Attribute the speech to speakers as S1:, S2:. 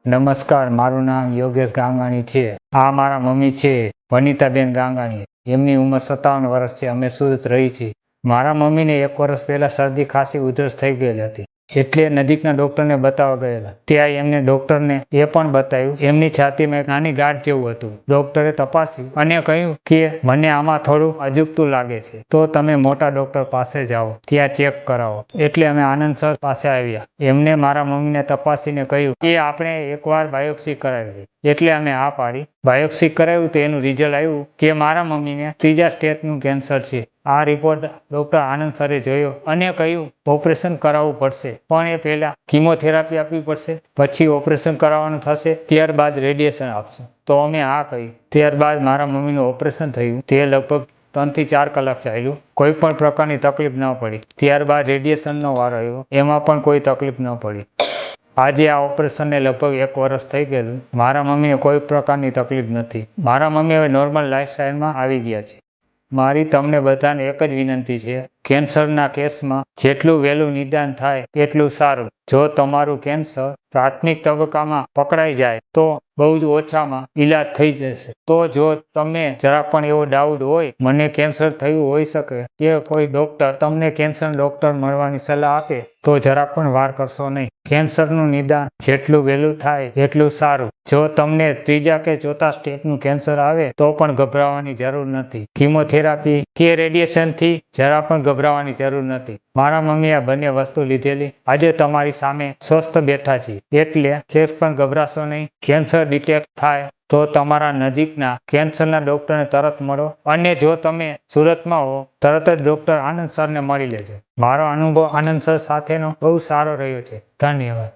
S1: નમસ્કાર, મારું નામ યોગેશ ગાંગાણી છે. આ મારા મમ્મી છે વનિતાબેન ગાંગાણી. એમની ઉંમર 57 વર્ષ છે. અમે સુરત રહી છીએ. મારા મમ્મીને 1 વર્ષ પહેલા શરદી ખાંસી ઉધરસ થઈ ગયેલી હતી, એટલે નજીકના ડોક્ટરને બતાવવા ગયેલા. ત્યાં એમને ડોક્ટરને એ પણ બતાવ્યું, એમની છાતીમાં એક નાની ગાંઠ જેવું હતું. ડોક્ટરે તપાસ્યું અને કહ્યું કે મને આમાં થોડું અજુગતું લાગે છે, તો તમે મોટા ડોક્ટર પાસે જાઓ, ત્યાં ચેક કરાવો. એટલે અમે આનંદ સર પાસે આવ્યા. એમને મારા મમ્મીને તપાસીને કહ્યું કે આપણે એકવાર બાયોપ્સી કરાવી. એટલે અમે હા પાડી. બાયોપ્સી કરાવ્યું તો એનું રિઝલ્ટ આવ્યું કે મારા મમ્મીને 3જા સ્ટેજનું કેન્સર છે. આ રિપોર્ટ ડોક્ટર આનંદ સરે જોયો અને કહ્યું ઓપરેશન કરાવવું પડશે, પણ એ પહેલા કીમોથેરાપી આપવી પડશે, પછી ઓપરેશન કરાવવાનું થશે, ત્યારબાદ રેડિયેશન આપશે. તો અમે હા કહ્યું. ત્યારબાદ મારા મમ્મીનું ઓપરેશન થયું. તે લગભગ 3 થી 4 કલાક ચાલ્યું. કોઈ પણ પ્રકારની તકલીફ ન પડી. ત્યારબાદ રેડિયેશનનો વારો આવ્યો, એમાં પણ કોઈ તકલીફ ન પડી. આજે આ ઓપરેશનને લગભગ 1 વર્ષ થઈ ગયેલું. મારા મમ્મીને કોઈ પ્રકારની તકલીફ નથી. મારા મમ્મી હવે નોર્મલ લાઈફસ્ટાઈલમાં આવી ગયા છે. મારી તમને બધાને એક જ વિનંતી છે, કેન્સરના કેસમાં જેટલું વહેલું નિદાન થાય એટલું સારું. જો તમારું કેન્સર પ્રાથમિક તબક્કામાં પકડાઈ જાય તો બહુ જ ઓછામાં ઈલાજ થઈ જશે. તો જો તમને જરાક પણ એવો ડાઉટ હોય મને કેન્સર થયું હોઈ શકે, કે કોઈ ડૉક્ટર તમને કેન્સર ડૉક્ટર મળવાની સલાહ આપે, તો જરાક પણ વાર કરશો નહીં. કેન્સરનું નિદાન જેટલું વહેલું થાય એટલું સારું. જો તમને 3જા કે 4થા સ્ટેજનું કેન્સર આવે તો પણ ગભરાવાની જરૂર નથી. કીમોથેરાપી કે રેડિયેશનથી જરા પણ ગભરાવાની જરૂર નથી. મારા મમ્મીએ આ બંને વસ્તુ લીધેલી. આજે તમારી સામે સ્વસ્થ બેઠા છીએ, એટલે સેજ પણ ગભરાશો નહીં. કેન્સર ડિટેક્ટ થાય તો તમારા નજીકના કેન્સરના ડૉક્ટરને તરત મળો, અને જો તમે સુરતમાં હો તરત જ ડૉક્ટર આનંદ સરને મળી લેજો. મારો અનુભવ આનંદ સર સાથેનો બહુ સારો રહ્યો છે. ધન્યવાદ.